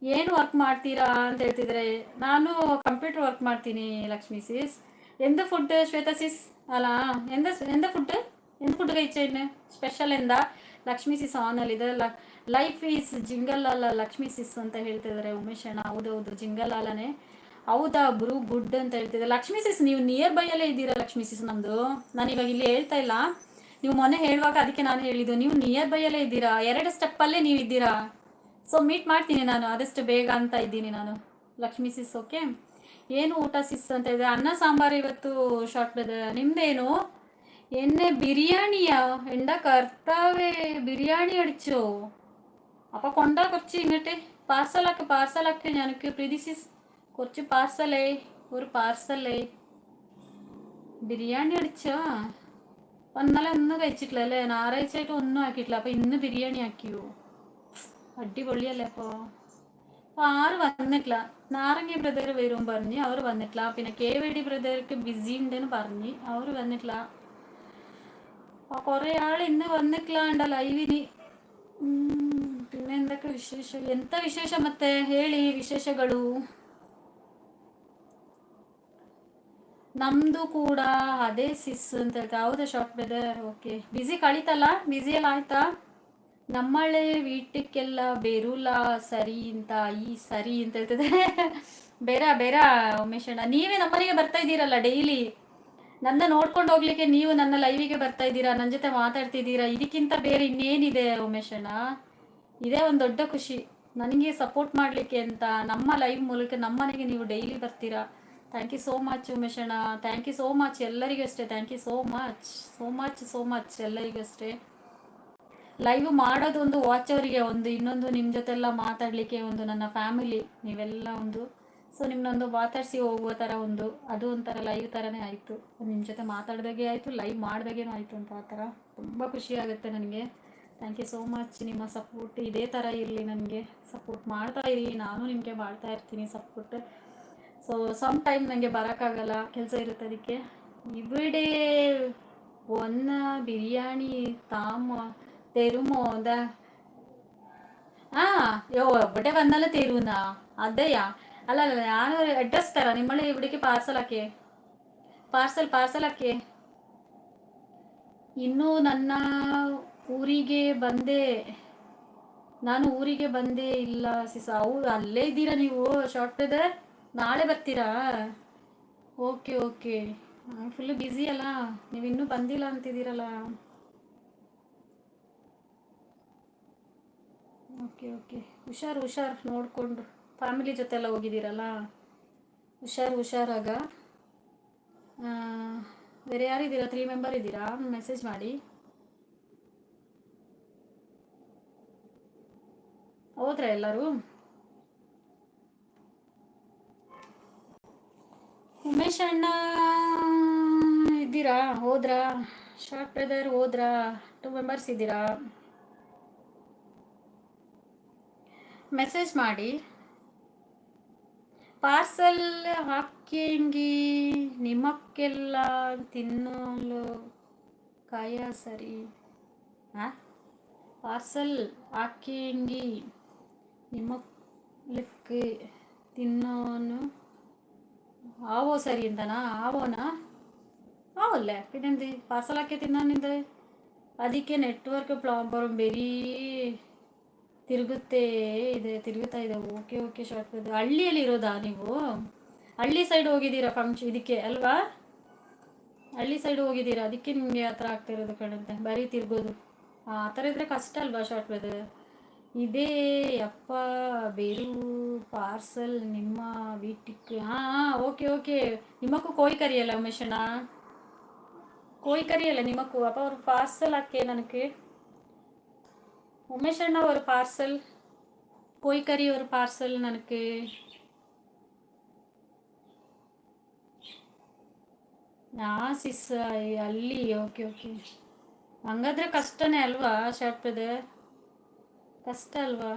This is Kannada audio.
ಏನು ವರ್ಕ್ ಮಾಡ್ತೀರಾ ಅಂತ ಹೇಳ್ತಿದ್ರೆ, ನಾನು ಕಂಪ್ಯೂಟರ್ ವರ್ಕ್ ಮಾಡ್ತೀನಿ ಲಕ್ಷ್ಮಿ ಸಿಸ್. എന്ത് ഫുഡ് ശ്വേത സിസ്? അല്ല, എന്താ ഫുഡ്? എന്ത് ഫുഡ് കഴിച്ചതിന് ಸ್ಪೆಷಲ್ ಎಂದ ಲಕ್ಷ್ಮಿ ಸಿಸ್ ಆನಲ್ಲಿ ಇದೆ. ಲೈಫ್ ಈಸ್ ಜಿಂಗಲ್ ಅಲ್ಲ ಲಕ್ಷ್ಮಿ ಸಿಸ್ ಅಂತ ಹೇಳ್ತಿದ್ದಾರೆ ಉಮೇಶ್ ಅಣ್ಣ. ಹೌದೌದು, ಜಿಂಗಲ್ ಅಲ್ಲನೆ. ಹೌದಾ ಬ್ರೂ, ಗುಡ್ ಅಂತ ಹೇಳ್ತಿದ್ದಾರೆ ಲಕ್ಷ್ಮಿ ಸಿಸ್. ನೀವು ನಿಯರ್ ಬೈ ಅಲ್ಲೇ ಇದ್ದೀರಾ ಲಕ್ಷ್ಮಿ ಸಿಸ್ ನಮ್ಮದು. ನಾನು ಇವಾಗ ಇಲ್ಲಿ ಹೇಳ್ತಾ ಇಲ್ಲ, ನೀವು ಮೊನ್ನೆ ಹೇಳುವಾಗ ಅದಕ್ಕೆ ನಾನು ಹೇಳಿದ್ದು, ನೀವು ನಿಯರ್ ಬೈ ಅಲ್ಲೇ ಇದ್ದೀರಾ, 2 ಸ್ಟೆಪ್ಪಲ್ಲೇ ನೀವು ಇದ್ದೀರಾ. ಸೊ ಮೀಟ್ ಮಾಡ್ತೀನಿ ನಾನು ಆದಷ್ಟು ಬೇಗ ಅಂತ ಇದ್ದೀನಿ ನಾನು ಲಕ್ಷ್ಮಿ ಸಿಸ್. ಓಕೆ, ಏನು ಊಟ ಸಿಸ್ ಅಂತ ಇದೆ? ಅನ್ನ ಸಾಂಬಾರು ಇವತ್ತು ಶಾರ್ಟ್ ಇದೆ. ನಿಮ್ದೇನು? എന്നെ ബിരിയാണിയാ എന്താ കർത്താവേ, ബിരിയാണി അടിച്ചോ? അപ്പൊ കൊണ്ടാ കുറച്ച് ഇങ്ങോട്ട് പാർസലാക്ക് ഞനക്ക് പ്രീതി സിസ്. കുറച്ച് പാർസലേ, ഒരു പാർസലേ. ബിരിയാണി അടിച്ചോ? ഇന്നലെ ഒന്നും കഴിച്ചിട്ടില്ല അല്ലേ? ഞായറാഴ്ച ആയിട്ട് ഒന്നും ആക്കിയിട്ടില്ല, അപ്പൊ ഇന്ന് ബിരിയാണി ആക്കിയോ? അടിപൊളിയല്ലേ അപ്പോൾ. ആറ് വന്നിട്ടില്ല. നാരങ്ങ ബ്രദർ വരും പറഞ്ഞ്, അവർ വന്നിട്ടില്ല. പിന്നെ KVD ബ്രദർക്ക് ബിസി ഉണ്ടെന്ന് പറഞ്ഞ്, അവർ വന്നിട്ടില്ല. കുറേ ആൾ ഇന്ന് വന്നിട്ടില്ല ലൈവിന്. പിന്നെ എന്തൊക്കെ വിശേഷം? ಎಂತ ವಿಶೇಷ ಮತ್ತೆ ಹೇಳಿ ವಿಶೇಷಗಳು. ನಮ್ದು ಕೂಡ ಅದೇ ಸಿಸ್ ಅಂತ ಹೇಳ್ತಾ. ಹೌದಾ ಶಾರ್ಟ್ ಬ್ರದರ್? ಓಕೆ, ಬಿಸಿ ಕಳೀತಲ್ಲ, ಬಿಸಿ ಎಲ್ಲ ಆಯ್ತಾ? ನಮ್ಮಳೆ ವೀಟಕ್ಕೆಲ್ಲ ಬೇರುಲ ಸರಿ ಅಂತ ಈ ಸರಿ ಅಂತ ಹೇಳ್ತದೆ. ಬೇರ ಉಮೇಶ್ ಅಣ್ಣ, ನೀವೇ ನಮ್ಮನೆಗೆ ಬರ್ತಾ ಇದ್ದೀರಲ್ಲ ಡೈಲಿ. ನನ್ನ ನೋಡ್ಕೊಂಡು ಹೋಗ್ಲಿಕ್ಕೆ ನೀವು ನನ್ನ ಲೈವಿಗೆ ಬರ್ತಾ ಇದ್ದೀರಾ, ನನ್ನ ಜೊತೆ ಮಾತಾಡ್ತಿದ್ದೀರಾ. ಇದಕ್ಕಿಂತ ಬೇರೆ ಇನ್ನೇನಿದೆ ಉಮೇಶ್ ಅಣ್ಣ? ಇದೇ ಒಂದು ದೊಡ್ಡ ಖುಷಿ ನನಗೆ, ಸಪೋರ್ಟ್ ಮಾಡಲಿಕ್ಕೆ ಅಂತ. ನಮ್ಮ ಲೈವ್ ಮೂಲಕ ನಮ್ಮನೆಗೆ ನೀವು ಡೈಲಿ ಬರ್ತೀರಾ. Thank you so much Umesh ಅಣ್ಣ, ಥ್ಯಾಂಕ್ ಯು ಸೋ ಮಚ್. ಎಲ್ಲರಿಗೂ ಅಷ್ಟೇ ಥ್ಯಾಂಕ್ ಯು ಸೋ ಮಚ್ ಎಲ್ಲರಿಗೂ ಅಷ್ಟೇ. ಲೈವ್ ಮಾಡೋದು ಒಂದು, ವಾಚ್ ಅವರಿಗೆ ಒಂದು, ಇನ್ನೊಂದು ನಿಮ್ಮ ಜೊತೆಲ್ಲ ಮಾತಾಡಲಿಕ್ಕೆ ಒಂದು, ನನ್ನ ಫ್ಯಾಮಿಲಿ ನೀವೆಲ್ಲ ಒಂದು. ಸೊ ನಿಮ್ಮನ್ನೊಂದು ಮಾತಾಡಿಸಿ ಹೋಗುವ ಥರ ಒಂದು, ಅದು ಒಂಥರ ಲೈವ್ ಥರನೇ ಆಯಿತು. ನಿಮ್ಮ ಜೊತೆ ಮಾತಾಡಿದಾಗೆ ಆಯಿತು, ಲೈವ್ ಮಾಡಿದಾಗೇನೂ ಆಯಿತು ಅಂತ. ಆ ಥರ ತುಂಬ ಖುಷಿ ಆಗುತ್ತೆ ನನಗೆ. Thank you so much. ನಿಮ್ಮ ಸಪೋರ್ಟ್ ಇದೇ ಥರ ಇರಲಿ, ನನಗೆ ಸಪೋರ್ಟ್ ಮಾಡ್ತಾ ಇರಿ. ನಾನು ನಿಮಗೆ ಮಾಡ್ತಾ ಇರ್ತೀನಿ ಸಪೋರ್ಟ್. ಸೊ ಸಮ್ ಟೈಮ್ ನನಗೆ ಬರೋಕ್ಕಾಗಲ್ಲ, ಕೆಲಸ ಇರುತ್ತೆ. ಅದಕ್ಕೆ ഇവിടെ ഒന്ന് ബിരിയാണി താമോ തരുമോ എന്താ? ആ യോ, ഇവിടെ വന്നാലും തരൂന്നാ? അതെയാ? അല്ല ഞാനൊരു അഡ്രസ് തരാം, നിങ്ങൾ ഇവിടേക്ക് പാർസലാക്കിയേ. ಪಾರ್ಸಲ್ ಹಾಕಿ. ಇನ್ನೂ ನನ್ನ ಊರಿಗೆ ಬಂದೇ ನಾನು ಊರಿಗೆ ಬಂದೇ ಇಲ್ಲ ಸಿಸ. ಹೌದು, ಅಲ್ಲೇ ಇದ್ದೀರಾ ನೀವು ಶಾರ್ಟ್ ಬ್ರದರ್? ನಾಳೆ ಬರ್ತೀರಾ? ಓಕೆ, ಫುಲ್ಲು ಬ್ಯುಸಿ ಅಲ್ಲ, ನೀವು ಇನ್ನೂ ಬಂದಿಲ್ಲ ಅಂತಿದ್ದೀರಲ್ಲ. ಓಕೆ, ಹುಷಾರು ನೋಡಿಕೊಂಡು. ಫ್ಯಾಮಿಲಿ ಜೊತೆ ಎಲ್ಲ ಹೋಗಿದ್ದೀರಲ್ಲ, ಹುಷಾರಾಗ. ಬೇರೆ ಯಾರಿದ್ದೀರಾ? 3 ಮೆಂಬರ್ ಇದ್ದೀರಾ? ಮೆಸೇಜ್ ಮಾಡಿ. ಹೋದ್ರಾ ಎಲ್ಲರೂ? ಉಮೇಶ್ ಅಣ್ಣ ಇದ್ದೀರಾ? ಹೋದ್ರಾ? ಶಾರ್ಟ್ ಬ್ರದರ್ ಹೋದ್ರಾ? 2 ಮೆಂಬರ್ಸ್ ಇದ್ದೀರಾ? ಮೆಸೇಜ್ ಮಾಡಿ. ಪಾರ್ಸಲ್ ಹಾಕಿಂಗಿ ನಿಮಕ್ಕೆಲ್ಲ ತಿನ್ನಲು ಕಾಯ ಸರಿ. ಪಾರ್ಸಲ್ ಹಾಕಿಂಗಿ ನಿಮಕ್ಕೆ ತಿನ್ನೋನು ആവോ സരി എന്താനാ? ആവോനാ? ആവല്ലേ, പിന്നെന്ത്? പാർസലാക്കി തിന്നാനിത്. ಅದಕ್ಕೆ ನೆಟ್ವರ್ಕ್ ಪ್ರಾಬ್ಲಮ್ ಬೇರೆ ತಿರುಗುತ್ತಾ ಇದೆ. Okay short. ಹಳ್ಳಿಯಲ್ಲಿ ಇರೋದಾ ನೀವು? ಹಳ್ಳಿ ಸೈಡ್ ಹೋಗಿದ್ದೀರಾ ಫಂಕ್ಷನ್ ಇದಕ್ಕೆ ಅಲ್ವಾ? ಹಳ್ಳಿ ಸೈಡ್ ಹೋಗಿದ್ದೀರಾ, ಅದಕ್ಕೆ ನಿಮಗೆ ಆ ಥರ ಆಗ್ತಾ ಇರೋದು ಕಣಂತೆ, ಬರೀ ತಿರ್ಗೋದು. ಆ ಥರ ಇದ್ರೆ ಕಷ್ಟ ಅಲ್ವಾ ಶಾರ್ಟ್ ಬ್ರದರ್? ಇದೇ ಅಪ್ಪ ಬೇರು ಪಾರ್ಸಲ್ ನಿಮ್ಮ ವೀಟಿಕ್. ಓಕೆ. ನಿಮಕ್ಕೂ ಕೋಯಿ ಕರಿಯಲ್ಲ ಉಮೇಶ್ ಅಣ್ಣ? കോഴി കറിയല്ലേ നിമക്കു? അപ്പോൾ ഒരു പാർസൽ ആക്കിയേ ನನಗೆ ಉಮೇಶ್ ಅಣ್ಣ. ஒரு ಪಾರ್ಸಲ್ ಕೋഴി ಕರಿ, ஒரு ಪಾರ್ಸಲ್ ನನಗೆ. ಸಿಸ್ ಅಲ್ಲಿ. ಓಕೆ. ಹಂಗಾದ್ರೆ ಕಷ್ಟನೇ ಅಲ್ವಾ ಶಾರ್ಟ್ ಬ್ರದರ್? ಕಷ್ಟ ಅಲ್ವಾ?